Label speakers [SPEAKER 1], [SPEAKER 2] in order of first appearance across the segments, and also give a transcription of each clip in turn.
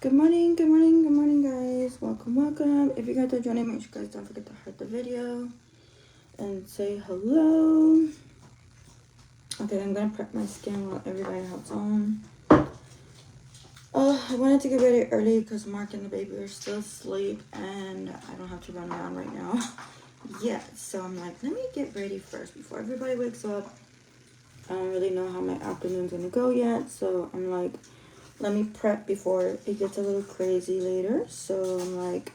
[SPEAKER 1] Good morning, good morning, good morning, guys. Welcome. If you guys are joining, make sure you guys don't forget to heart the video and say hello. Okay, I'm gonna prep my skin while everybody else on. I wanted to get ready early because Mark and the baby are still asleep and I don't have to run around right now yet. So I'm like, let me get ready first before everybody wakes up. I don't really know how my afternoon's gonna go yet, so I'm like, let me prep before it gets a little crazy later. So I'm like,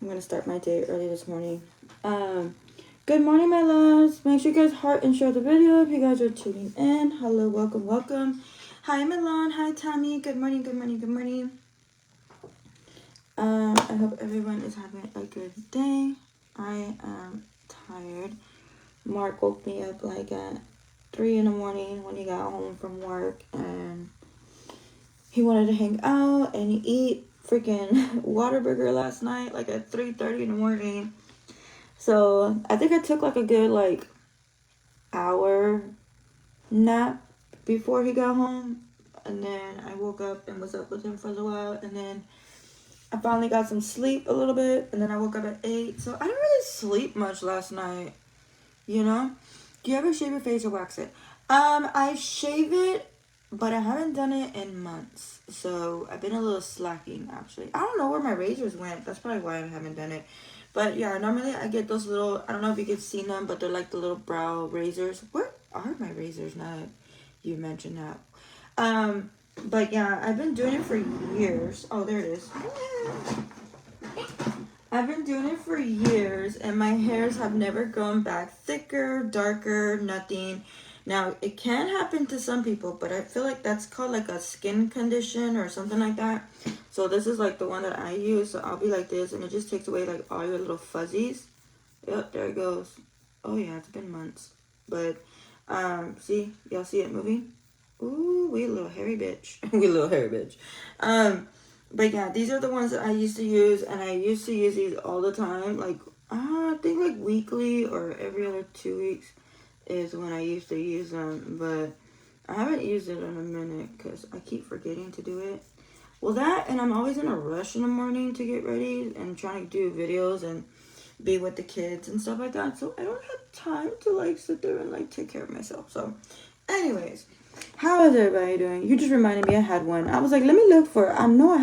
[SPEAKER 1] I'm gonna start my day early this morning. Good morning, my loves. Make sure you guys heart and share the video if you guys are tuning in. Hello, welcome. Hi, Milan. Hi, Tammy. Good morning. I hope everyone is having a good day. I am tired. Mark woke me up like at 3 in the morning when he got home from work, and he wanted to hang out and eat freaking Whataburger last night, like at 3:30 in the morning. So I think I took like a good hour nap before he got home, and then I woke up and was up with him for a little while, and then I finally got some sleep a little bit, and then I woke up at 8. So I didn't really sleep much last night, you know? Do you ever shave your face or wax it? I shave it, but I haven't done it in months. So I've been a little slacking, actually. I don't know where my razors went. That's probably why I haven't done it. But yeah, normally I get those little, I don't know if you can see them, but they're like the little brow razors. Where are my razors now that you mentioned that? But yeah, I've been doing it for years. Oh, there it is. I've been doing it for years, and my hairs have never grown back thicker, darker, nothing. Now, it can happen to some people, but I feel like that's called like a skin condition or something like that. So this is like the one that I use. So I'll be like this, and it just takes away like all your little fuzzies. Yep, there it goes. Oh yeah, it's been months. But, see? Y'all see it moving? Ooh, we a little hairy bitch. But yeah, these are the ones that I used to use, and I used to use these all the time. Like, I think like weekly or every other 2 weeks is when I used to use them, but I haven't used it in a minute because I keep forgetting to do it. Well, that, and I'm always in a rush in the morning to get ready and trying to do videos and be with the kids and stuff like that. So I don't have time to like sit there and like take care of myself. So anyways, how is everybody doing? You just reminded me I had one. I was like, let me look for it. I know I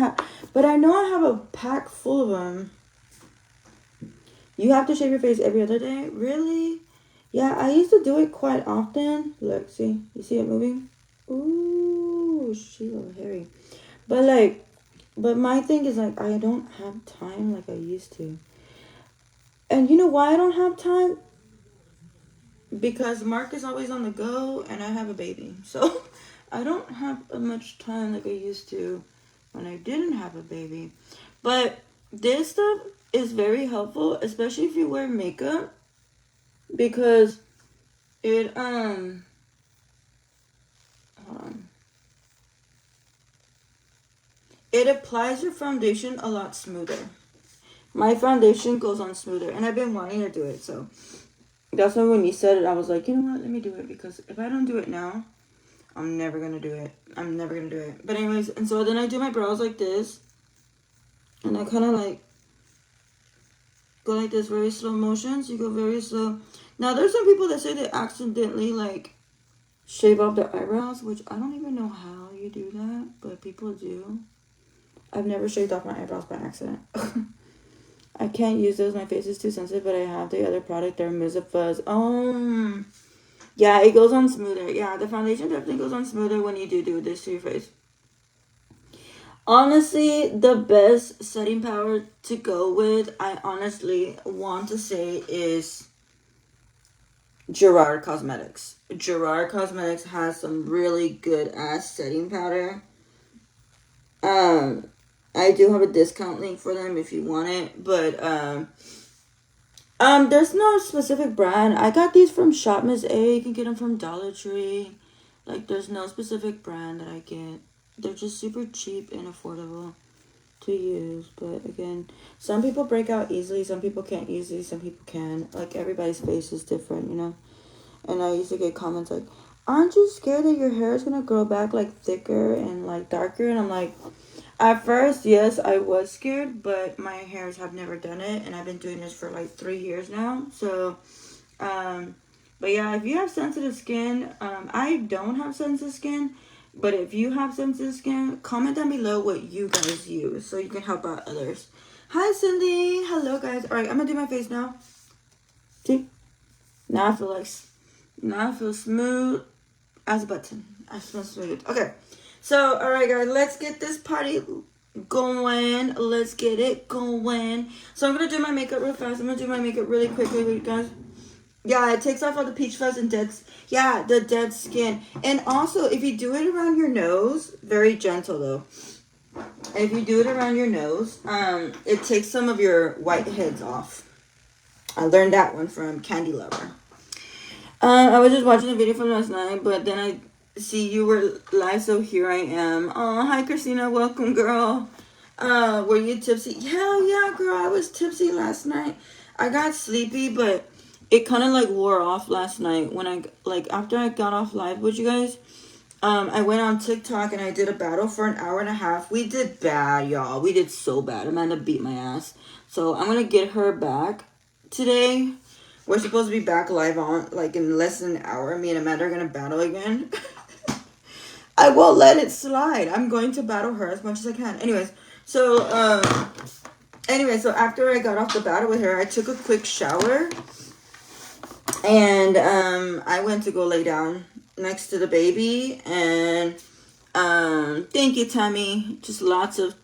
[SPEAKER 1] have a pack full of them. You have to shave your face every other day? Really? Yeah, I used to do it quite often. Look, see? You see it moving? Ooh, she's a little hairy. But my thing is like, I don't have time like I used to. And you know why I don't have time? Because Mark is always on the go and I have a baby. So I don't have as much time like I used to when I didn't have a baby. But this stuff is very helpful, especially if you wear makeup, because it hold on. It applies your foundation a lot smoother. My foundation goes on smoother, and I've been wanting to do it, so that's why when you said it, I was like, you know what, let me do it, because if I don't do it now, I'm never gonna do it. But anyways, and so then I do my brows like this, and I kind of like go like this, very slow motions. You go very slow. Now there's some people that say they accidentally like shave off their eyebrows, which I don't even know how you do that, but people do. I've never shaved off my eyebrows by accident. I can't use those. My face is too sensitive, but I have the other product. They're Fuzz. Yeah, it goes on smoother. Yeah, the foundation definitely goes on smoother when you do this to your face. Honestly, the best setting power to go with, I honestly want to say, is Gerard Cosmetics. Gerard Cosmetics has some really good ass setting powder. I do have a discount link for them if you want it, but there's no specific brand. I got these from Shop Miss A. You can get them from Dollar Tree. Like, there's no specific brand that I get. They're just super cheap and affordable to use. But again, some people break out easily, some people can't easily, some people can. Like, everybody's face is different, you know? And I used to get comments like, aren't you scared that your hair is gonna grow back like thicker and like darker? And I'm like, At first, yes, I was scared, but my hairs have never done it, and I've been doing this for like 3 years now. So, but yeah, if you have sensitive skin, I don't have sensitive skin, but if you have sensitive skin, comment down below what you guys use so you can help out others. Hi, Cindy. Hello, guys. All right, I'm gonna do my face now. See? Now I feel smooth as a button. I feel smooth. Okay. So, all right, guys, let's get this party going. Let's get it going. So I'm gonna do my makeup real fast. I'm gonna do my makeup really quickly, guys. Yeah, it takes off all the peach fuzz and the dead skin. And also, if you do it around your nose, very gentle though. If you do it around your nose, it takes some of your whiteheads off. I learned that one from Candy Lover. I was just watching a video from last night, but then I see you were live, so here I am. Oh, hi, Christina. Welcome, girl. Were you tipsy? Hell yeah, girl. I was tipsy last night. I got sleepy, but it kind of like wore off last night when after I got off live with you guys. I went on TikTok and I did a battle for an hour and a half. We did bad, y'all. We did so bad. Amanda beat my ass. So I'm going to get her back today. We're supposed to be back live on like in less than an hour. Me and Amanda are going to battle again. I won't let it slide. I'm going to battle her as much as I can. So after I got off the battle with her, I took a quick shower. And I went to go lay down next to the baby. And thank you, Tammy. Just lots of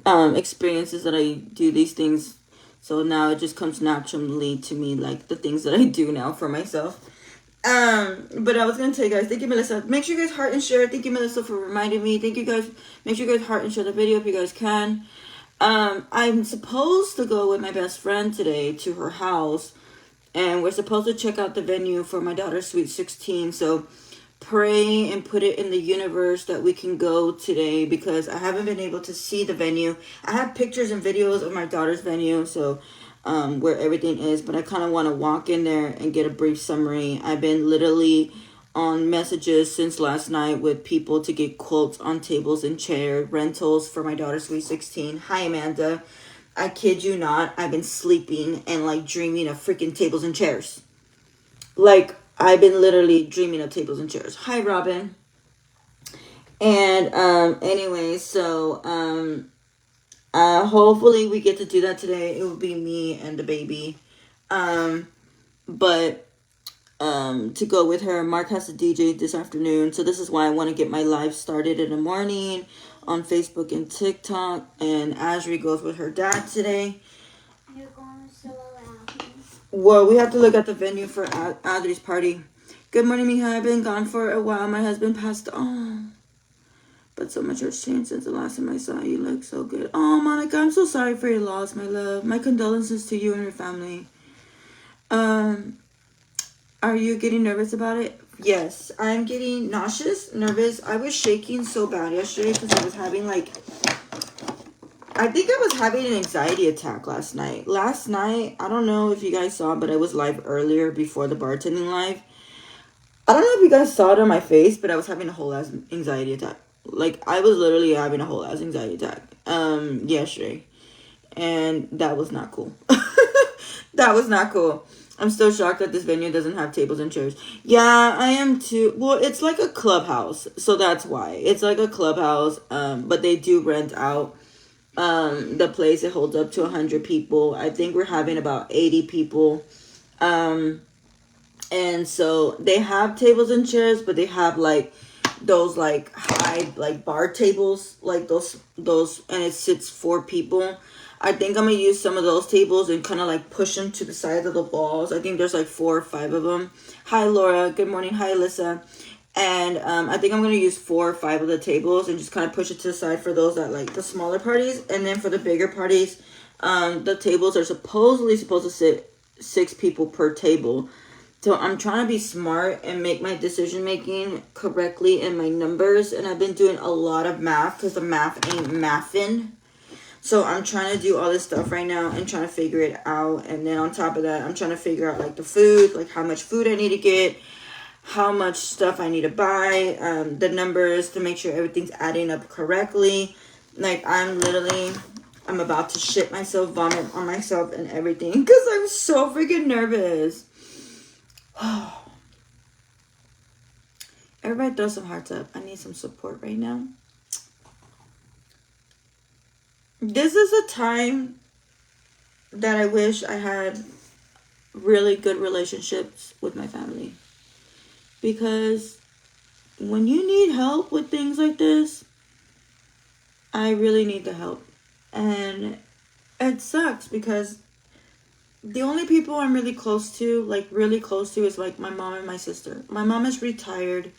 [SPEAKER 1] experiences that I do these things. So now it just comes naturally to me, like the things that I do now for myself. But I was going to tell you guys, thank you, Melissa. Make sure you guys heart and share. Thank you, Melissa, for reminding me. Thank you, guys. Make sure you guys heart and share the video if you guys can. I'm supposed to go with my best friend today to her house. And we're supposed to check out the venue for my daughter's Sweet 16. So pray and put it in the universe that we can go today, because I haven't been able to see the venue. I have pictures and videos of my daughter's venue, so where everything is, but I kind of want to walk in there and get a brief summary. I've been literally on messages since last night with people to get quotes on tables and chair rentals for my daughter's Sweet 16. Hi, Amanda. I kid you not, I've been sleeping and like dreaming of freaking tables and chairs. Like, I've been literally dreaming of tables and chairs. Hi, Robin. And hopefully we get to do that today. It will be me and the baby. But to go with her. Mark has to DJ this afternoon. So this is why I want to get my live started in the morning on Facebook and TikTok. And Ashley goes with her dad today.
[SPEAKER 2] You're going to solo out.
[SPEAKER 1] Well, we have to look at the venue for Adri's party. Good morning, Mija. I've been gone for a while. My husband passed on. But so much has changed since the last time I saw you. You look so good. Oh, Monica, I'm so sorry for your loss, my love. My condolences to you and your family. Are you getting nervous about it? Yes, I'm getting nauseous, nervous. I was shaking so bad yesterday because I was having I think I was having an anxiety attack last night. Last night, I don't know if you guys saw, but I was live earlier before the bartending live. I don't know if you guys saw it on my face, but I was having a whole ass anxiety attack. Like, I was literally having a whole ass anxiety attack yesterday. And that was not cool. That was not cool. I'm still shocked that this venue doesn't have tables and chairs. Yeah, I am too. Well, it's like a clubhouse, so that's why. It's like a clubhouse, but they do rent out the place. It holds up to 100 people. I think we're having about 80 people. And so they have tables and chairs, but they have those high bar tables, those, and it sits 4 people. I think I'm gonna use some of those tables and kind of push them to the side of the walls. I think there's 4 or 5 of them. Hi, Laura. Good morning. Hi, Alyssa. And I think I'm gonna use 4 or 5 of the tables and just kind of push it to the side for those that like the smaller parties. And then for the bigger parties, the tables are supposed to sit 6 people per table. So I'm trying to be smart and make my decision making correctly in my numbers. And I've been doing a lot of math because the math ain't mathin'. So I'm trying to do all this stuff right now and trying to figure it out. And then on top of that, I'm trying to figure out the food, how much food I need to get, how much stuff I need to buy, the numbers to make sure everything's adding up correctly. Like, I'm about to shit myself, vomit on myself and everything because I'm so freaking nervous. Everybody throw some hearts up. I need some support right now. This is a time that I wish I had really good relationships with my family. Because when you need help with things like this, I really need the help. And it sucks because the only people I'm really close to, like really close to, is like my mom and my sister. My mom is retired.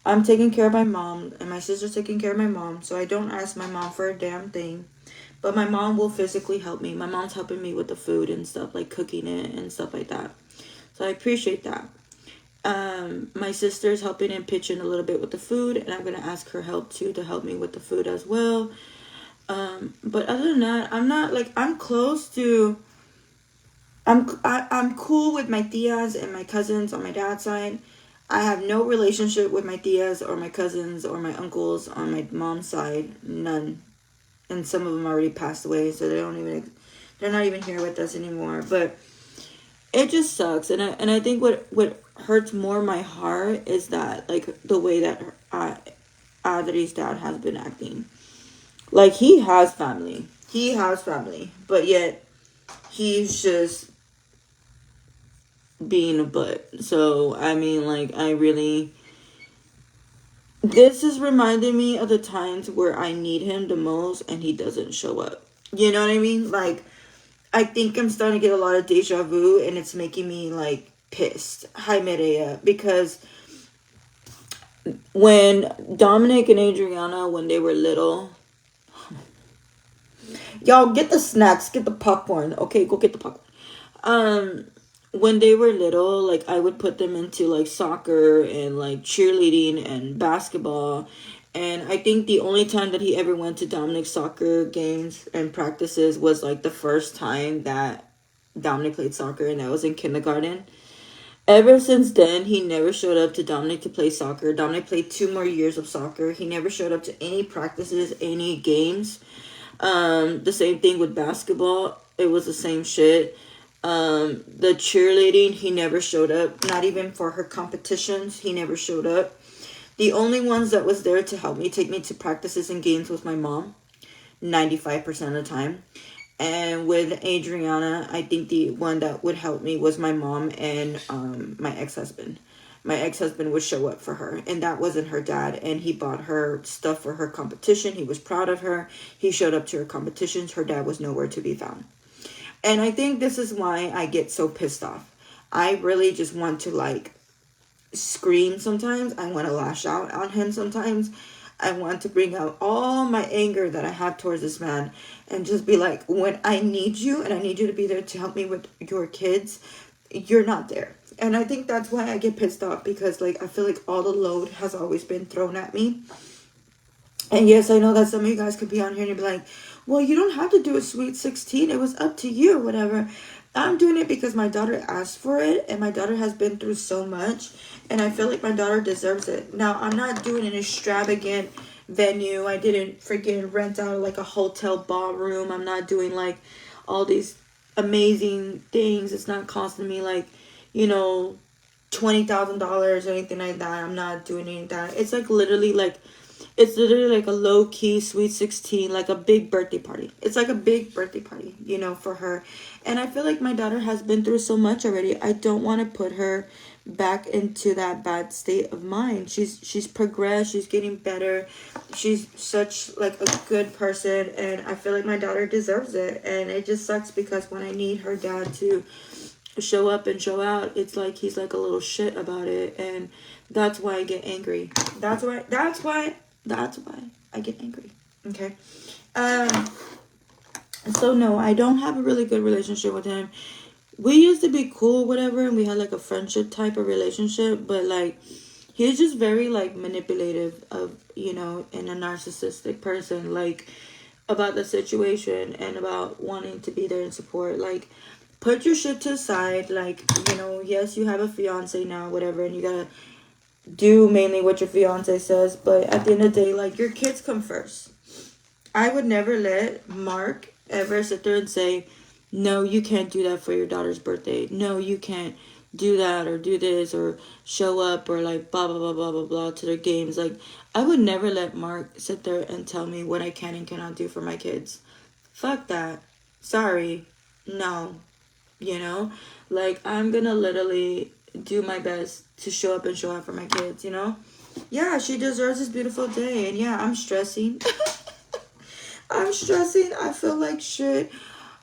[SPEAKER 1] I'm taking care of my mom, and my sister's taking care of my mom, so I don't ask my mom for a damn thing. But my mom will physically help me. My mom's helping me with the food and stuff, like cooking it and stuff like that. So I appreciate that. My sister's helping and pitching a little bit with the food, and I'm gonna ask her help too to help me with the food as well. But other than that, I'm not like I'm close to. I'm cool with my tias and my cousins on my dad's side. I have no relationship with my tias or my cousins or my uncles on my mom's side. None. And some of them already passed away, so they're not even here with us anymore. But it just sucks, and I think what hurts more my heart is that, like, the way that Adri's dad has been acting. Like, he has family, but yet he's just being a butt. So I mean, like, I really, this is reminding me of the times where I need him the most and he doesn't show up. You know what I mean? Like, I think I'm starting to get a lot of deja vu, and it's making me like pissed. Hi, Mireya. Because when Dominic and Adriana, when they were little, y'all get the snacks, get the popcorn. Okay, go get the popcorn. When they were little, like, I would put them into like soccer and like cheerleading and basketball. And I think the only time that he ever went to Dominic's soccer games and practices was like the first time that Dominic played soccer, and that was in kindergarten. Ever since then, he never showed up to Dominic to play soccer. Dominic played 2 more years of soccer. He never showed up to any practices, any games. The same thing with basketball. It was the same shit. The cheerleading, he never showed up. Not even for her competitions, he never showed up. The only ones that was there to help me, take me to practices and games, was my mom, 95% of the time. And with Adriana, I think the one that would help me was my mom and my ex-husband. My ex-husband would show up for her, and that wasn't her dad. And he bought her stuff for her competition. He was proud of her. He showed up to her competitions. Her dad was nowhere to be found. And I think this is why I get so pissed off. I really just want to like scream sometimes. I want to lash out on him sometimes. I want to bring out all my anger that I have towards this man and just be like, when I need you and I need you to be there to help me with your kids, you're not there. And I think that's why I get pissed off, because like I feel like all the load has always been thrown at me. And yes, I know that some of you guys could be on here and be like, well, you don't have to do a sweet 16. It was up to you, whatever. I'm doing it because my daughter asked for it, and my daughter has been through so much, and I feel like my daughter deserves it. Now, I'm not doing an extravagant venue. I didn't freaking rent out like a hotel ballroom. I'm not doing like all these amazing things. It's not costing me like, you know, $20,000 or anything like that. I'm not doing any of that. It's literally like a low-key sweet 16, like a big birthday party. It's like a big birthday party, you know, for her. And I feel like my daughter has been through so much already. I don't want to put her back into that bad state of mind. She's progressed. She's getting better. She's such like a good person, and I feel like my daughter deserves it. And it just sucks because when I need her dad to show up and show out, it's like he's like a little shit about it, and that's why I get angry. That's why I get angry. Okay. So no, I don't have a really good relationship with him. We used to be cool, whatever, and we had like a friendship type of relationship, but like he's just very like manipulative of, you know, and a narcissistic person, like about the situation and about wanting to be there and support. Like, put your shit to the side. Like, you know, yes, you have a fiance now, whatever, and you gotta do mainly what your fiance says, but at the end of the day, like, your kids come first. I would never let Mark ever sit there and say, no, you can't do that for your daughter's birthday. No, you can't do that or do this or show up or like blah, blah, blah, blah, blah, blah to their games. Like, I would never let Mark sit there and tell me what I can and cannot do for my kids. Fuck that. Sorry. No. You know? Like, I'm gonna literally do my best to show up and show out for my kids, you know? Yeah, she deserves this beautiful day. And yeah, I'm stressing. I'm stressing. I feel like shit.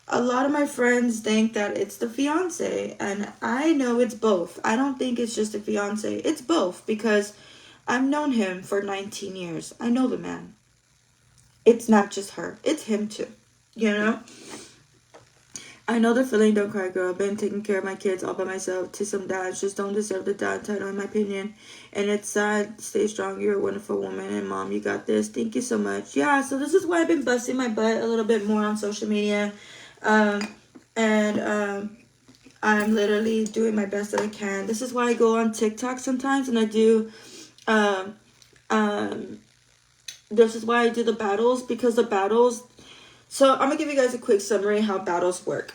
[SPEAKER 1] A lot of my friends think that it's the fiance, and I know it's both. I don't think it's just the fiance. It's both because I've known him for 19 years. I know the man. It's not just her. It's him too. You know? I know the feeling, don't cry, girl. Been taking care of my kids all by myself. To some dads just don't deserve the dad title, in my opinion. And it's sad. Stay strong. You're a wonderful woman. And mom, you got this. Thank you so much. Yeah, so this is why I've been busting my butt a little bit more on social media. And I'm literally doing my best that I can. This is why I go on TikTok sometimes and I do, um, um, this is why I do the battles, because the battles, so I'm gonna give you guys a quick summary how battles work.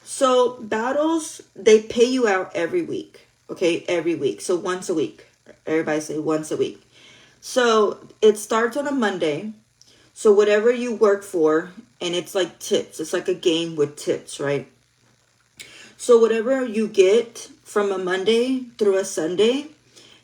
[SPEAKER 1] So battles, they pay you out every week, okay, every week. So once a week. Everybody say once a week. So it starts on a Monday. So whatever you work for, and it's like tips. It's like a game with tips, right? So whatever you get from a Monday through a Sunday,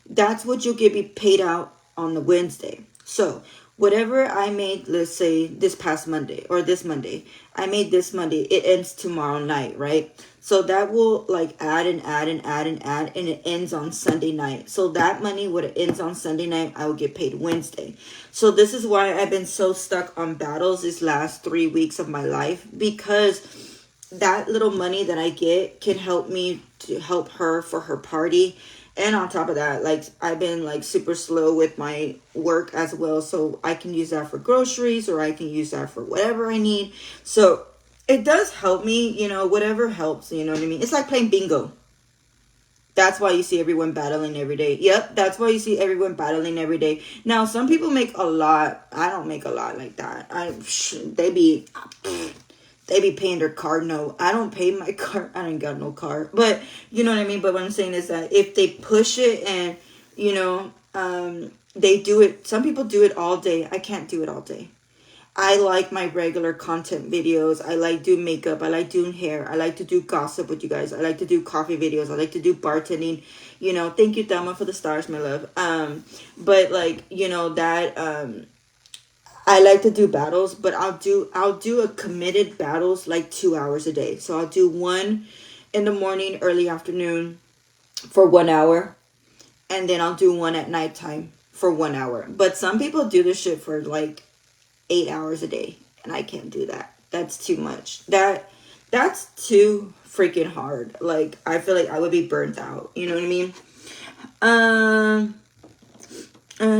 [SPEAKER 1] that's what you'll get be paid out on the Wednesday. So whatever I made, let's say this past Monday or this Monday, I made this Monday, it ends tomorrow night, right? So that will like add and add and add and add, and it ends on Sunday night. So that money, when it ends on Sunday night, I will get paid Wednesday. So this is why I've been so stuck on battles these last 3 weeks of my life, because that little money that I get can help me to help her for her party. And on top of that, like, I've been like super slow with my work as well. So I can use that for groceries, or I can use that for whatever I need. So it does help me, you know, whatever helps, you know what I mean? It's like playing bingo. That's why you see everyone battling every day. Yep, that's why you see everyone battling every day. Now, some people make a lot. I don't make a lot like that. They be paying their car note. I don't pay my car. I ain't got no car. But you know what I mean? But what I'm saying is that if they push it and, you know, they do it. Some people do it all day. I can't do it all day. I like my regular content videos. I like doing makeup. I like doing hair. I like to do gossip with you guys. I like to do coffee videos. I like to do bartending. You know, thank you, Thelma, for the stars, my love. But like, you know, that I like to do battles, but I'll do a committed battles like 2 hours a day. So I'll do one in the morning, early afternoon for 1 hour, and then I'll do one at nighttime for 1 hour. But some people do this shit for like 8 hours a day, and I can't do that. That's too much. That's too freaking hard. Like, I feel like I would be burnt out. You know what I mean?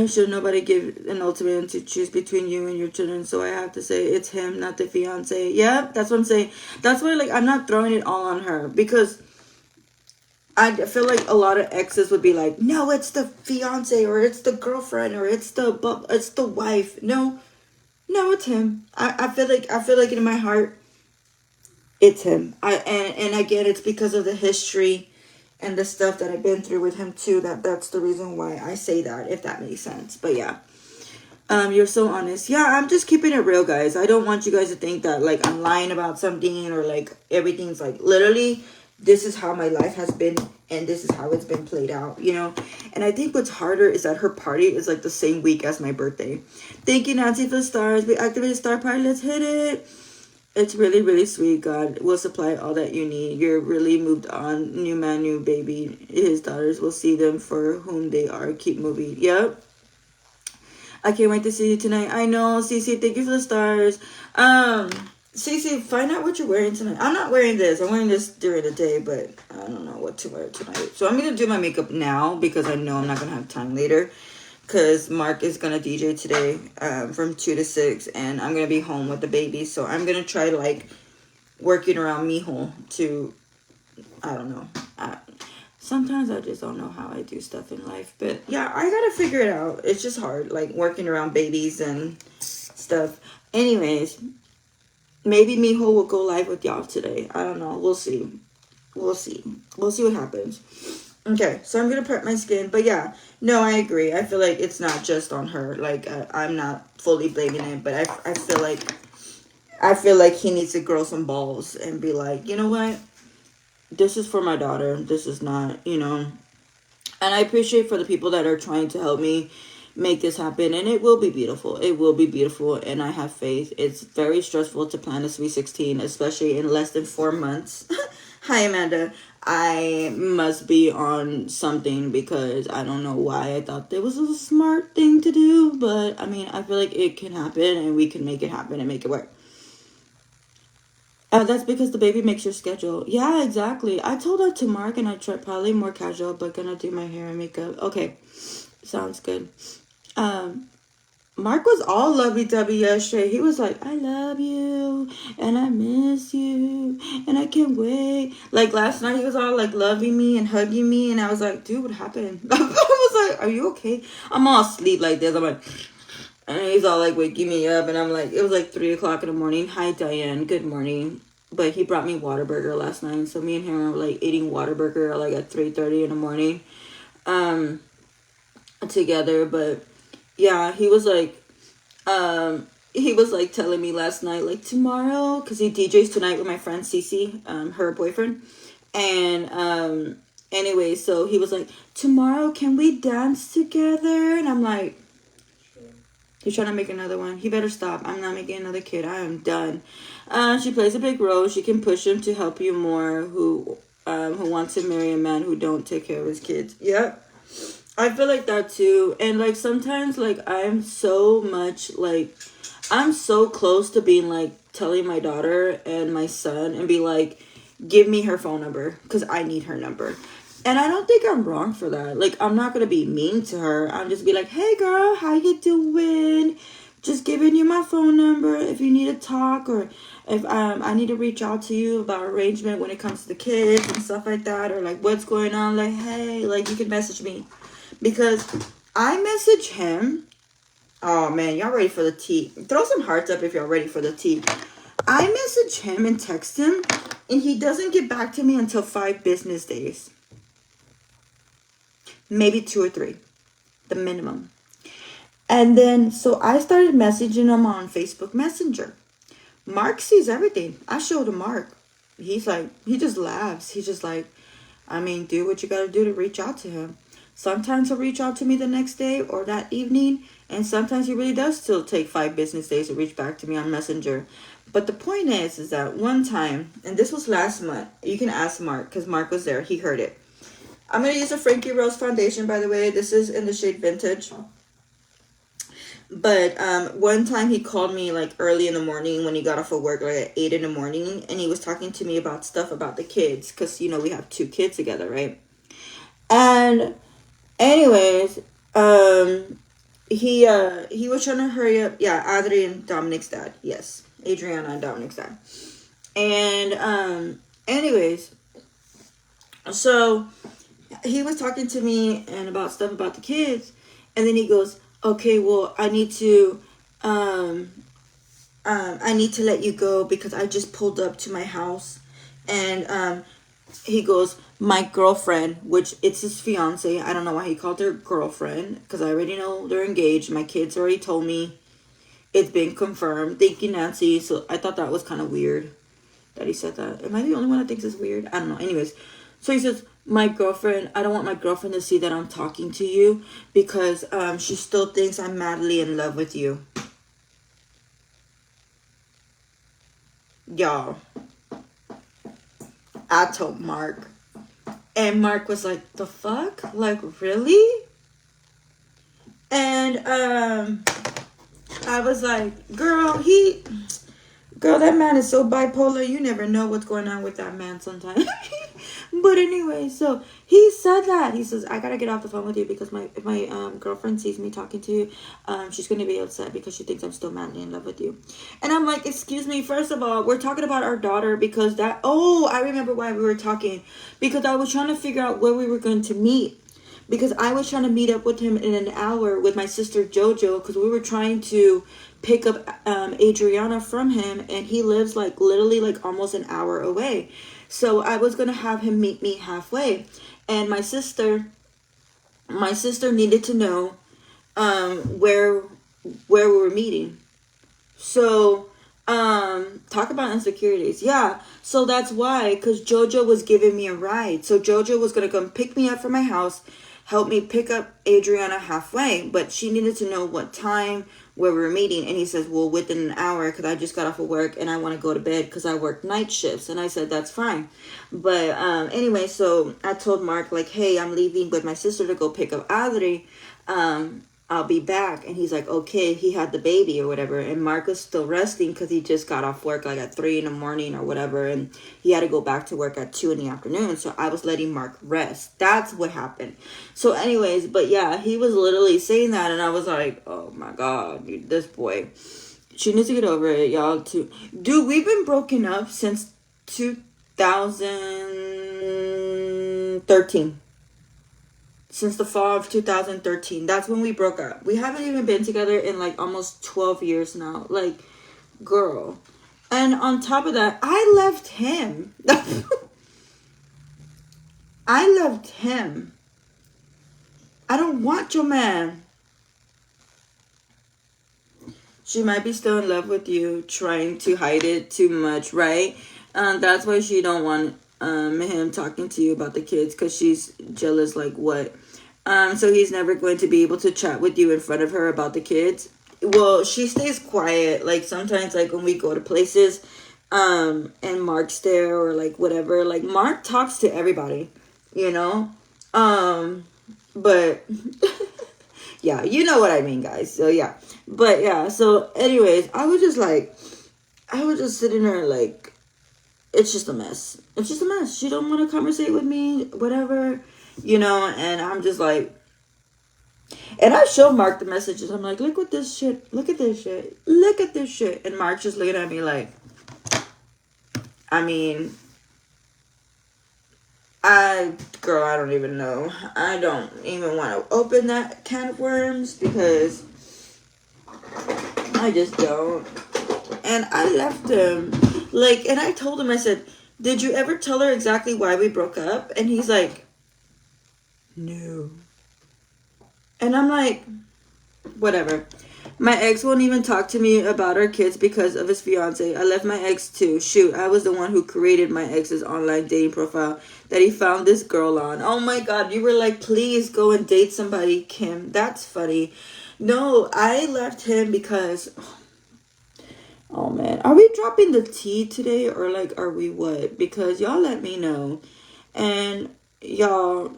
[SPEAKER 1] Should nobody give an ultimatum to choose between you and your children? So I have to say it's him, not the fiance. Yep, that's what I'm saying. That's why, like, I'm not throwing it all on her, because I feel like a lot of exes would be like, no, it's the fiance, or it's the girlfriend, or it's the wife. No, it's him. I feel like in my heart, it's him. And again, it's because of the history and the stuff that I've been through with him too. That's the reason why I say that, if that makes sense. But yeah, you're so honest. Yeah, I'm just keeping it real, guys. I don't want you guys to think that like I'm lying about something, or like everything's like literally. This is how my life has been, and this is how it's been played out, you know? And I think what's harder is that her party is like the same week as my birthday. Thank you, Nancy, for the stars. We activated Star Party. Let's hit it. It's really, really sweet. God will supply all that you need. You're really moved on. New man, new baby. His daughters will see them for whom they are. Keep moving. Yep. I can't wait to see you tonight. I know, Cece. Thank you for the stars. Cece, find out what you're wearing tonight. I'm not wearing this. I'm wearing this during the day, but I don't know what to wear tonight. So I'm going to do my makeup now, because I know I'm not going to have time later. Because Mark is going to DJ today from 2 to 6. And I'm going to be home with the baby. So I'm going to try, like, working around Mijo to, I don't know. Sometimes I just don't know how I do stuff in life. But, yeah, I got to figure it out. It's just hard, like, working around babies and stuff. Anyways, maybe Mijo will go live with y'all today. I don't know. We'll see. We'll see what happens. Okay, so I'm gonna prep my skin. But yeah, no, I agree. I feel like it's not just on her. Like, I'm not fully blaming it, but I feel like he needs to grow some balls and be like, you know what? This is for my daughter. This is not, And I appreciate for the people that are trying to help me make this happen, and it will be beautiful. It will be beautiful, and I have faith. It's very stressful to plan a Sweet 16, especially in less than 4 months. Hi, Amanda. I must be on something because I don't know why I thought that was a smart thing to do, but I mean, I feel like it can happen, and we can make it happen and make it work. That's because the baby makes your schedule. Yeah, exactly. I told that to Mark, and I tried probably more casual, but gonna do my hair and makeup. Okay, sounds good. Mark was all lovey-dovey yesterday. He was like, I love you, and I miss you, and I can't wait. Like, last night, he was all, like, loving me and hugging me, and I was like, dude, what happened? I was like, are you okay? I'm all asleep like this. I'm like, and he's all, like, waking me up, and I'm like, it was, like, 3 o'clock in the morning. Hi, Diane. Good morning. But he brought me Whataburger last night, so me and him were, like, eating Whataburger, like, at 3:30 in the morning, together, but yeah, he was like telling me last night, like, tomorrow, because he DJs tonight with my friend Cece, her boyfriend, and anyway, so he was like, tomorrow can we dance together? And I'm like, he's trying to make another one. He better stop. I'm not making another kid. I am done. She plays a big role. She can push him to help you more, who wants to marry a man who don't take care of his kids. Yep. I feel like that too. And like sometimes, like, I'm so close to being like telling my daughter and my son and be like, give me her phone number because I need her number. And I don't think I'm wrong for that. Like, I'm not going to be mean to her. I'm just be like, hey girl, how you doing? Just giving you my phone number if you need to talk, or if I need to reach out to you about arrangement when it comes to the kids and stuff like that, or like what's going on. Like, hey, like, you can message me. Because I message him. Oh, man, y'all ready for the tea? Throw some hearts up if y'all ready for the tea. I message him and text him, and he doesn't get back to me until 5 business days. Maybe 2 or 3. The minimum. And then, so I started messaging him on Facebook Messenger. Mark sees everything. I showed him Mark. He's like, he just laughs. He's just like, I mean, do what you got to do to reach out to him. Sometimes he'll reach out to me the next day or that evening, and sometimes he really does still take 5 business days to reach back to me on Messenger. But the point is that one time, and this was last month, you can ask Mark because Mark was there. He heard it. I'm going to use a Frankie Rose foundation, by the way. This is in the shade Vintage. But one time he called me like early in the morning when he got off of work, like at 8 in the morning, and he was talking to me about stuff about the kids because, we have 2 kids together, right? And anyways, he was trying to hurry up. Yeah, Adri and Dominic's dad. Yes, Adriana and Dominic's dad. And anyways, so he was talking to me and about stuff about the kids, and then he goes, okay, well, I need to let you go because I just pulled up to my house, and he goes, my girlfriend, which it's his fiance. I don't know why he called her girlfriend because I already know they're engaged. My kids already told me it's been confirmed. Thank you, Nancy. So I thought that was kind of weird that he said that. Am I the only one that thinks it's weird? I don't know. Anyways, so he says, my girlfriend, I don't want my girlfriend to see that I'm talking to you because she still thinks I'm madly in love with you. Y'all, I told Mark. And Mark was like, the fuck? Like, really? And I was like, girl, that man is so bipolar. You never know what's going on with that man sometimes. But anyway, so he said that. He says, I gotta get off the phone with you because if my girlfriend sees me talking to you, she's gonna be upset because she thinks I'm still madly in love with you. And I'm like, excuse me, first of all, we're talking about our daughter because I remember why we were talking. Because I was trying to figure out where we were going to meet. Because I was trying to meet up with him in an hour with my sister Jojo because we were trying to pick up Adriana from him, and he lives like literally like almost an hour away. So I was gonna have him meet me halfway, and my sister needed to know where we were meeting. So talk about insecurities. Yeah. So that's why, because Jojo was giving me a ride. So Jojo was gonna come pick me up from my house, help me pick up Adriana halfway, but she needed to know what time, where we were meeting. And he says, well, within an hour, because I just got off of work and I want to go to bed because I work night shifts. And I said, that's fine. But anyway, so I told Mark, like, hey, I'm leaving with my sister to go pick up Adri. I'll be back. And he's like, okay. He had the baby or whatever, and Mark was still resting because he just got off work like at 3 in the morning or whatever, and he had to go back to work at 2 in the afternoon. So I was letting Mark rest. That's what happened. So anyways, but yeah, he was literally saying that, and I was like, oh my god, dude, this boy, she needs to get over it, y'all. Too, dude, we've been broken up since 2013. Since the fall of 2013. That's when we broke up. We haven't even been together in like almost 12 years now. Like, girl. And on top of that, I left him. I left him. I don't want your man. She might be still in love with you, trying to hide it too much, right? That's why she don't want him talking to you about the kids, because she's jealous like what? So he's never going to be able to chat with you in front of her about the kids. Well, she stays quiet. Like sometimes, like when we go to places, and Mark's there or like whatever, like Mark talks to everybody, you know? But yeah, you know what I mean, guys. So yeah. But yeah, so anyways, I was just sitting there like, it's just a mess. It's just a mess. She don't want to conversate with me, whatever, you know, and I'm just like, and I showed Mark the messages. I'm like, look at this shit. Look at this shit. Look at this shit. And Mark's just looking at me like, I mean, girl, I don't even know. I don't even want to open that can of worms because I just don't. And I left him. Like, and I told him, I said, did you ever tell her exactly why we broke up? And he's like, no. And I'm like, whatever. My ex won't even talk to me about our kids because of his fiance. I left my ex too. Shoot, I was the one who created my ex's online dating profile that he found this girl on. Oh my god, you were like, please go and date somebody, Kim. That's funny. No, I left him because, oh man, are we dropping the tea today or like are we what? Because y'all let me know. And y'all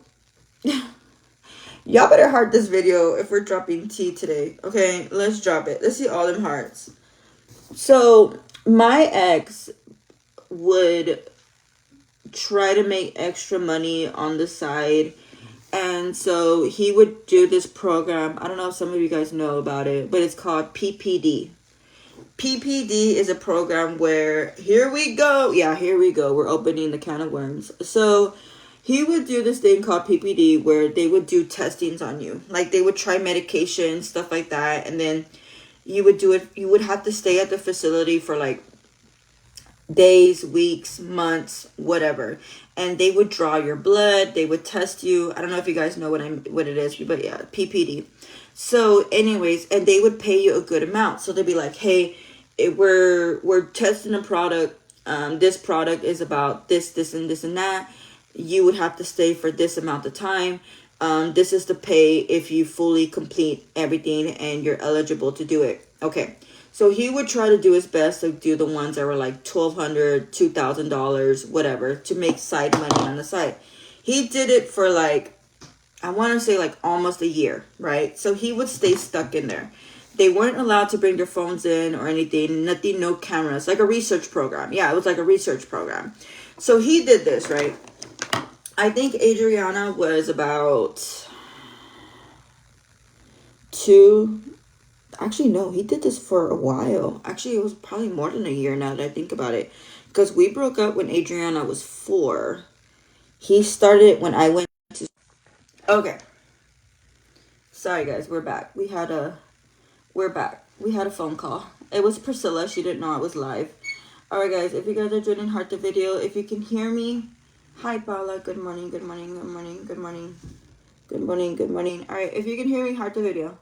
[SPEAKER 1] y'all better heart this video if we're dropping tea today. Okay, let's drop it. Let's see all them hearts. So my ex would try to make extra money on the side, and so he would do this program. I don't know if some of you guys know about it, but it's called PPD. PPD is a program where, here we go. Yeah, here we go. We're opening the can of worms. So he would do this thing called PPD where they would do testings on you. Like they would try medication, stuff like that. And then you would do it. You would have to stay at the facility for like days, weeks, months, whatever. And they would draw your blood. They would test you. I don't know if you guys know what it is, but yeah, PPD. So anyways, and they would pay you a good amount. So they'd be like, hey, we're testing a product. This product is about this, and this, and that. You would have to stay for this amount of time. This is the pay if you fully complete everything and you're eligible to do it. Okay. So he would try to do his best to do the ones that were like $1,200, $2,000, whatever, to make side money on the side. He did it for like, I want to say like almost a year, right? So he would stay stuck in there. They weren't allowed to bring their phones in or anything, nothing, no cameras, like a research program. Yeah, it was like a research program. So he did this, right? I think Adriana was about actually, no, he did this for a while. Actually, it was probably more than a year now that I think about it. Because we broke up when Adriana was 4. He started when I went to... Okay. Sorry, guys. We're back. We're back. we had a phone call. It was Priscilla. She didn't know I was live. Alright, guys. If you guys are joining heart the video, if you can hear me. Hi, Paula. Good morning. Good morning. Good morning. Good morning. Good morning. Good morning. Alright, if you can hear me, heart the video.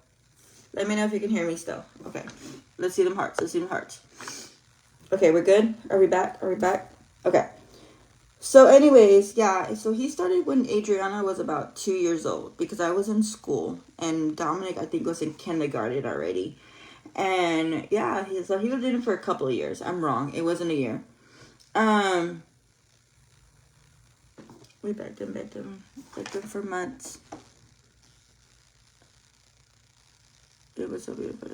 [SPEAKER 1] Let me know if you can hear me still. Okay. Let's see them hearts. Let's see them hearts. Okay, we're good? Are we back? Are we back? Okay. So anyways, yeah, so he started when Adriana was about 2 years old because I was in school and Dominic, I think, was in kindergarten already. And yeah, so he was in it for a couple of years. I'm wrong. It wasn't a year. We begged him for months. It was so beautiful.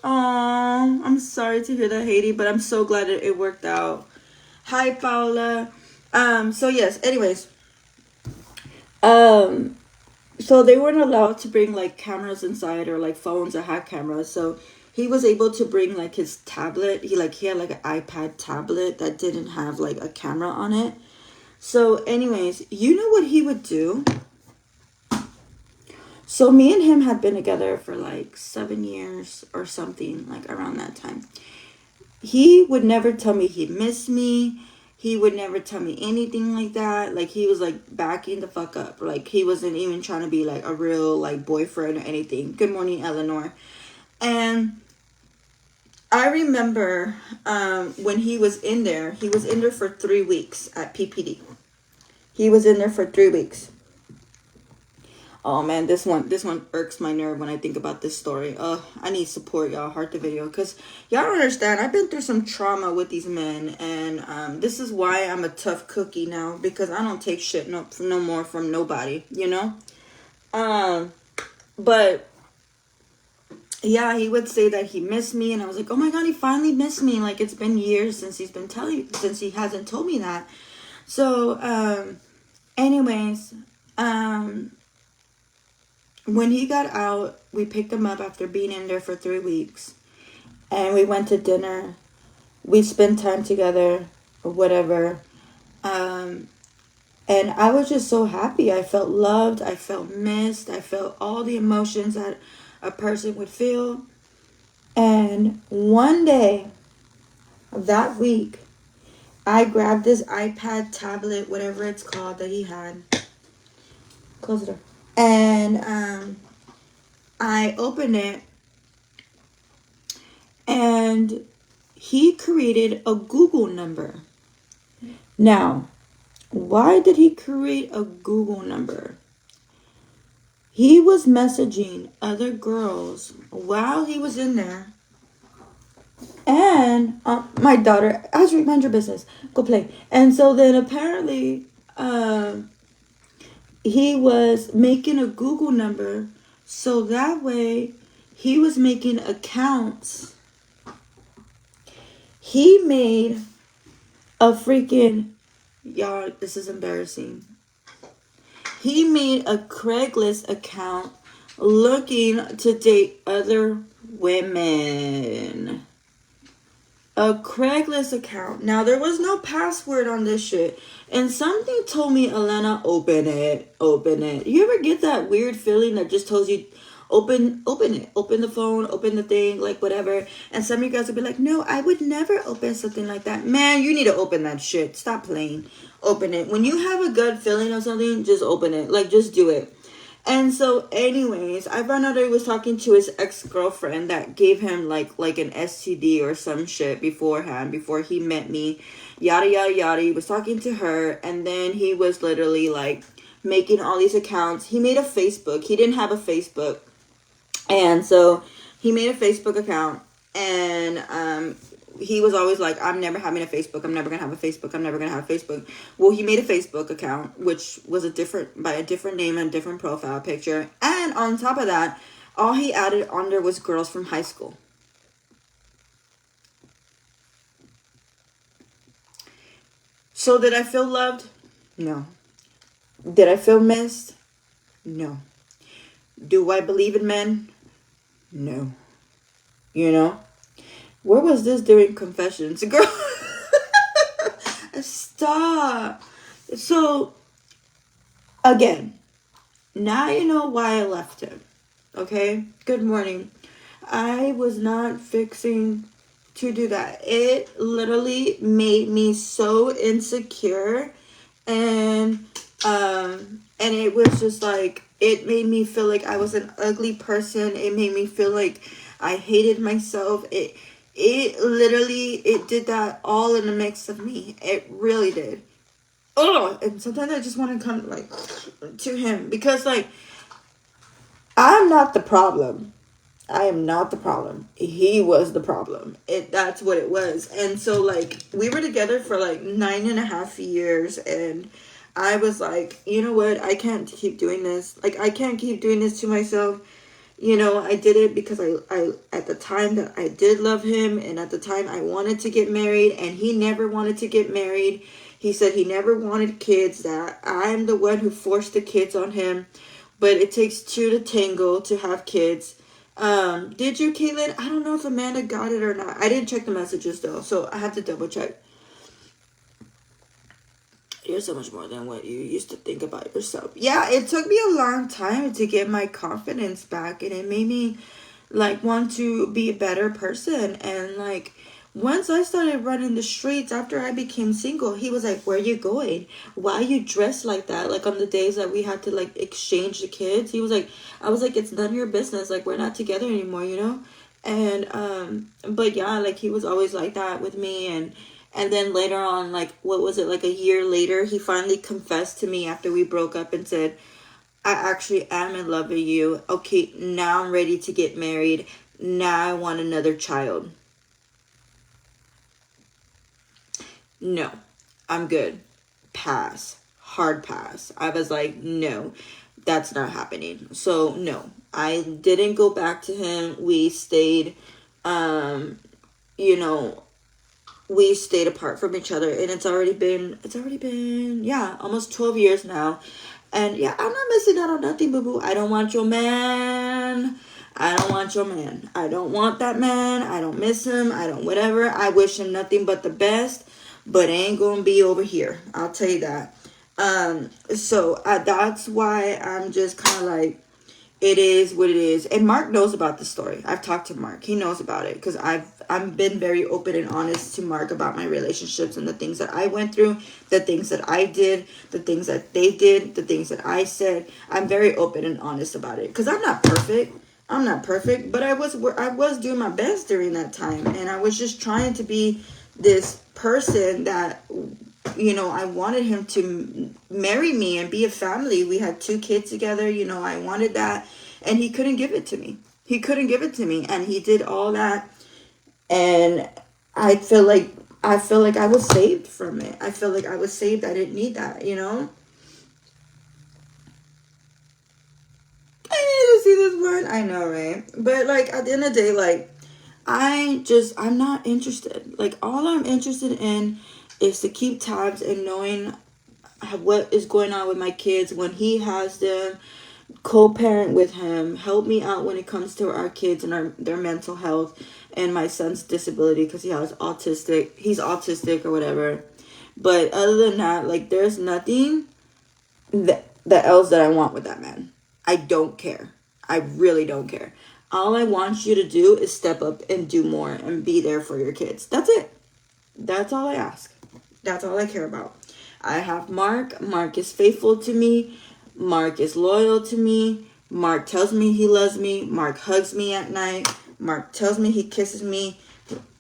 [SPEAKER 1] Oh, I'm sorry to hear that, Haiti, but I'm so glad it worked out. Hi, Paula. So yes, anyways. So they weren't allowed to bring like cameras inside or like phones that had cameras. So he was able to bring like his tablet. He had like an iPad tablet that didn't have like a camera on it. So anyways, you know what he would do? So me and him had been together for like 7 years or something, like around that time. He would never tell me he missed me. He would never tell me anything like that. Like, he was like backing the fuck up. Like, he wasn't even trying to be like a real like boyfriend or anything. Good morning, Eleanor. And I remember when he was in there for 3 weeks at PPD. He was in there for 3 weeks. Oh man, this one irks my nerve when I think about this story. I need support, y'all. Heart the video, because y'all don't understand. I've been through some trauma with these men, and this is why I'm a tough cookie now, because I don't take shit no more from nobody, you know. But yeah, he would say that he missed me, and I was like, oh my god, he finally missed me. Like, it's been years since he hasn't told me that. So, anyways, when he got out, we picked him up after being in there for 3 weeks. And we went to dinner. We spent time together, or whatever. And I was just so happy. I felt loved. I felt missed. I felt all the emotions that a person would feel. And one day of that week, I grabbed this iPad, tablet, whatever it's called that he had. Close the door. And I opened it, and he created a Google number. Now, why did he create a Google number? He was messaging other girls while he was in there. And my daughter, Ashley, mind your business. Go play. And so then apparently he was making a Google number, so that way he was making accounts. He made a freaking, y'all, this is embarrassing. He made a Craigslist account looking to date other women. A Craigslist account. Now, there was no password on this shit. And something told me, Elena, open it. Open it. You ever get that weird feeling that just tells you, open it. Open the phone, open the thing, like whatever. And some of you guys will be like, no, I would never open something like that. Man, you need to open that shit. Stop playing. Open it. When you have a gut feeling of something, just open it. Like, just do it. And so anyways, I found out that he was talking to his ex-girlfriend that gave him like an STD or some shit beforehand, before he met me. Yada, yada, yada. He was talking to her, and then he was literally like making all these accounts. He made a Facebook. He didn't have a Facebook. And so he made a Facebook account, and he was always like, I'm never having a Facebook. I'm never going to have a Facebook. I'm never going to have a Facebook. Well, he made a Facebook account, which was by a different name and a different profile picture. And on top of that, all he added on there was girls from high school. So did I feel loved? No. Did I feel missed? No. Do I believe in men? No. You know? Where was this during confessions? Girl, stop. So, Again, now you know why I left him. Okay? Good morning. I was not fixing to do that. It literally made me so insecure, and and it was just like, it made me feel like I was an ugly person. It made me feel like I hated myself. It literally, it did that all in the mix of me. It really did. Oh, and sometimes I just want to come like to him, because like, I'm not the problem. I am not the problem. He was the problem. That's what it was. And so like, we were together for like 9.5 years, and I was like, you know what? I can't keep doing this. Like, I can't keep doing this to myself. You know, I did it because I at the time that I did love him, and at the time I wanted to get married, and he never wanted to get married. He said he never wanted kids, that I'm the one who forced the kids on him. But it takes two to tango to have kids. Did you, Caitlin? I don't know if Amanda got it or not. I didn't check the messages though, so I have to double check. You're so much more than what you used to think about yourself. Yeah, it took me a long time to get my confidence back, and it made me like want to be a better person. And like, once I started running the streets after I became single, he was like, where you going? Why you dressed like that? Like, on the days that we had to like exchange the kids, he was like, I was like, it's none of your business. Like, we're not together anymore, you know? And but yeah, like, he was always like that with me. And then later on, like, what was it, like a year later, he finally confessed to me after we broke up and said, I actually am in love with you. Okay, now I'm ready to get married. Now I want another child. No, I'm good. Pass. Hard pass. I was like, no, that's not happening. So, no, I didn't go back to him. We stayed, you know, we stayed apart from each other, and it's already been, yeah, almost 12 years now. And yeah, I'm not missing out on nothing, boo boo. I don't want your man. I don't want your man. I don't want that man. I don't miss him. I don't whatever. I wish him nothing but the best, but it ain't gonna be over here. I'll tell you that. So that's why I'm just kind of like, it is what it is. And Mark knows about the story. I've talked to Mark. He knows about it, because I've been very open and honest to Mark about my relationships and the things that I went through, the things that I did, the things that they did, the things that I said. I'm very open and honest about it, because I'm not perfect. I'm not perfect, but I was doing my best during that time, and I was just trying to be this person that, you know, I wanted him to marry me and be a family. We had 2 kids together. You know, I wanted that, and he couldn't give it to me. He couldn't give it to me, and he did all that, and I feel like I was saved from it. I feel like I was saved. I didn't need that, you know. I need to see this one. I know, right? But like, at the end of the day, like, I'm not interested. Like, all I'm interested in is to keep tabs and knowing what is going on with my kids when he has them, co-parent with him, help me out when it comes to our kids and their mental health, and my son's disability, because he's autistic or whatever. But other than that, like, there's nothing that else that I want with that man. I don't care. I really don't care. All I want you to do is step up and do more and be there for your kids. That's it. That's all I ask. That's all I care about. I have Mark. Mark is faithful to me. Mark is loyal to me. Mark tells me he loves me. Mark hugs me at night. Mark tells me he kisses me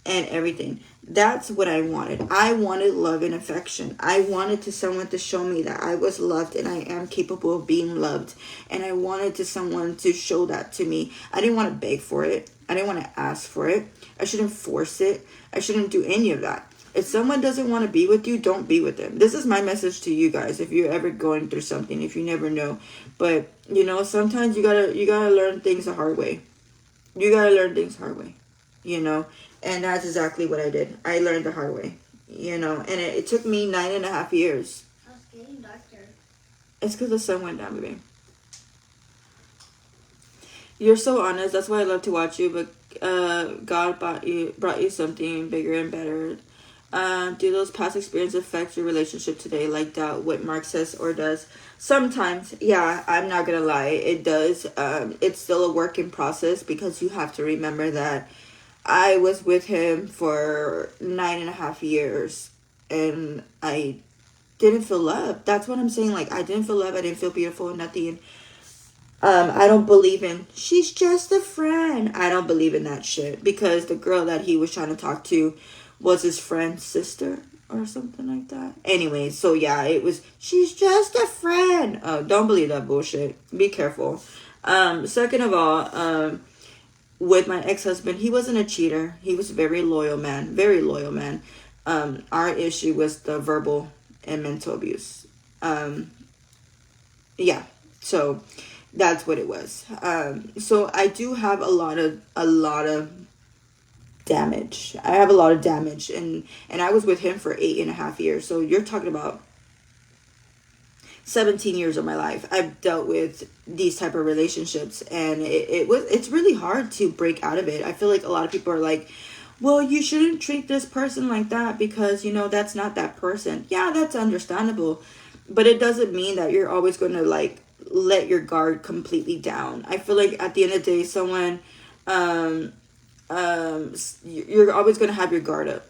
[SPEAKER 1] and everything. That's what I wanted. I wanted love and affection. I wanted someone to show me that I was loved and I am capable of being loved. And I wanted someone to show that to me. I didn't want to beg for it. I didn't want to ask for it. I shouldn't force it. I shouldn't do any of that. If someone doesn't want to be with you, don't be with them. This is my message to you guys. If you're ever going through something, if you never know, but you know, sometimes you gotta learn things the hard way. You gotta learn things the hard way, you know, and that's exactly what I did. I learned the hard way, you know, and it took me 9.5 years.
[SPEAKER 2] It's getting darker.
[SPEAKER 1] It's because the sun went down, baby. You're so honest. That's why I love to watch you. But God brought you something bigger and better. Do those past experiences affect your relationship today? Like that, what Mark says or does? Sometimes, yeah, I'm not gonna lie, it does. It's still a work in process because you have to remember that I was with him for 9.5 years and I didn't feel love. That's what I'm saying. Like, I didn't feel love. I didn't feel beautiful. Nothing. I don't believe in she's just a friend. I don't believe in that shit because the girl that he was trying to talk to was his friend's sister or something like that. Anyway, so yeah, it was she's just a friend. Oh, don't believe that bullshit. Be careful. Second of all, with my ex-husband, he wasn't a cheater. He was a very loyal man. Very loyal man. Our issue was the verbal and mental abuse. Yeah. So that's what it was. So I do have a lot of damage. I have a lot of damage, and I was with him for 8.5 years. So you're talking about 17 years of my life. I've dealt with these type of relationships, and it's really hard to break out of it. I feel like a lot of people are like, well, you shouldn't treat this person like that because that's not that person. Yeah, that's understandable, but it doesn't mean that you're always going to like let your guard completely down. I feel like at the end of the day, someone you're always going to have your guard up.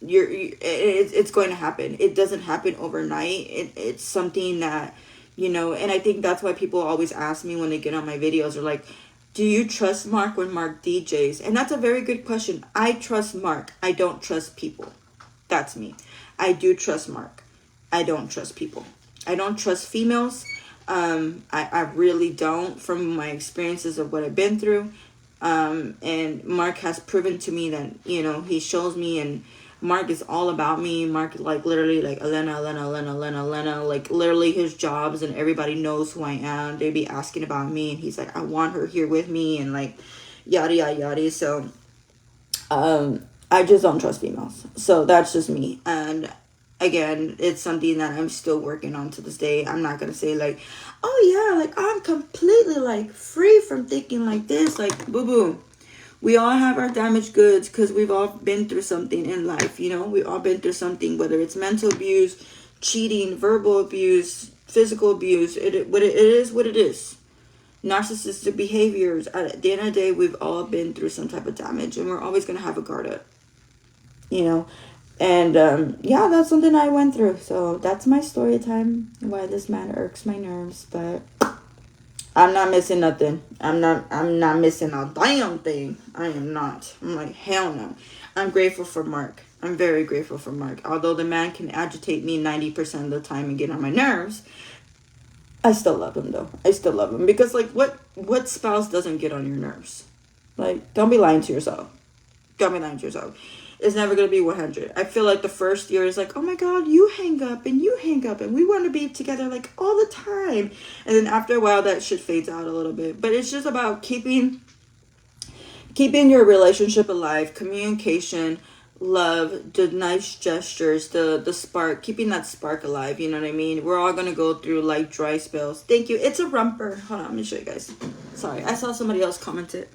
[SPEAKER 1] It's going to happen. It doesn't happen overnight. It's something that and I think that's why people always ask me when they get on my videos, are like, do you trust Mark when Mark DJs? And that's a very good question. I trust Mark. I don't trust people. That's me. I do trust Mark. I don't trust people. I don't trust females. I really don't, from my experiences of what I've been through. And Mark has proven to me that, he shows me, and Mark is all about me. Mark, like, literally, like, Elena, like, literally his jobs, and everybody knows who I am. They be asking about me, and he's like, I want her here with me, and, like, yada, yada, yada. So, I just don't trust females. So, that's just me. And, again, it's something that I'm still working on to this day. I'm not going to say, like, oh, yeah, like, I'm completely, like, free from thinking like this. Like, boo-boo. We all have our damaged goods because we've all been through something in life. We've all been through something, whether it's mental abuse, cheating, verbal abuse, physical abuse. It is what it is. Narcissistic behaviors. At the end of the day, we've all been through some type of damage, and we're always going to have a guard up. And yeah, that's something I went through. So that's my story time, why this man irks my nerves. But I'm not missing nothing. I'm not missing a damn thing. I am not. I'm like, hell no. I'm grateful for Mark. I'm very grateful for Mark. Although the man can agitate me 90% of the time and get on my nerves, I still love him though. I still love him. Because like, what spouse doesn't get on your nerves? Like, don't be lying to yourself. Don't be lying to yourself. It's never going to be 100. I feel like the first year is like, oh my God, you hang up and you hang up and we want to be together like all the time. And then after a while, that shit fades out a little bit. But it's just about keeping your relationship alive, communication, love, the nice gestures, the spark, keeping that spark alive. You know what I mean? We're all going to go through like dry spells. Thank you. It's a romper. Hold on, let me show you guys. Sorry, I saw somebody else comment it.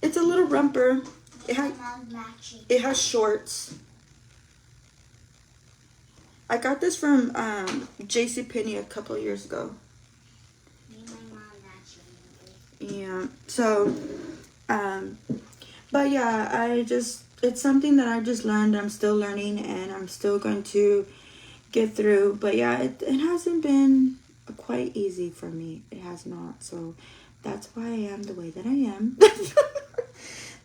[SPEAKER 1] It's a little romper. It has shorts. I got this from JCPenney a couple of years ago. Yeah. So, but yeah, it's something that I just learned. I'm still learning, and I'm still going to get through. But yeah, it hasn't been quite easy for me. It has not. So that's why I am the way that I am.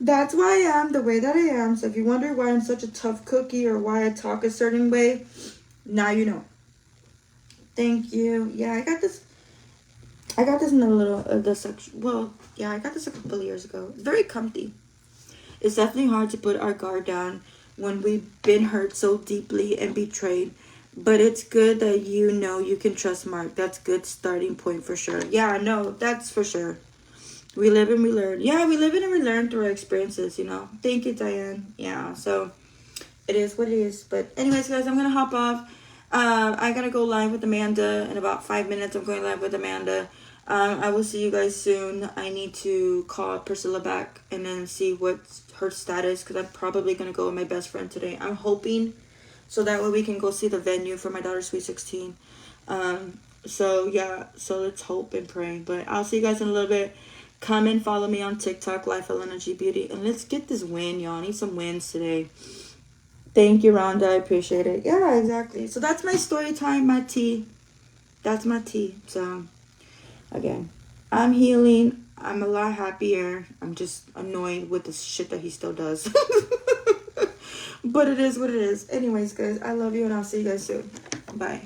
[SPEAKER 1] That's why I am the way that I am. So if you wonder why I'm such a tough cookie or why I talk a certain way, now you know. Thank you. Yeah, I got this in the section. Well, yeah, I got this a couple of years ago. It's very comfy. It's definitely hard to put our guard down when we've been hurt so deeply and betrayed. But it's good that you can trust Mark. That's a good starting point for sure. Yeah, no, that's for sure. We live and we learn. Yeah, we live and we learn through our experiences, Thank you, Diane. Yeah, so it is what it is. But anyways, guys, I'm going to hop off. I got to go live with Amanda in about 5 minutes. I'm going live with Amanda. I will see you guys soon. I need to call Priscilla back and then see what's her status because I'm probably going to go with my best friend today. I'm hoping so that way we can go see the venue for my daughter's Sweet 16. So yeah, so let's hope and pray. But I'll see you guys in a little bit. Come and follow me on TikTok, Life of Energy Beauty, and let's get this win, y'all. I need some wins today. Thank you, Rhonda. I appreciate it. Yeah, exactly. So that's my story time, my tea. That's my tea. So again, I'm healing. I'm a lot happier. I'm just annoyed with the shit that he still does. But it is what it is. Anyways, guys, I love you and I'll see you guys soon. Bye.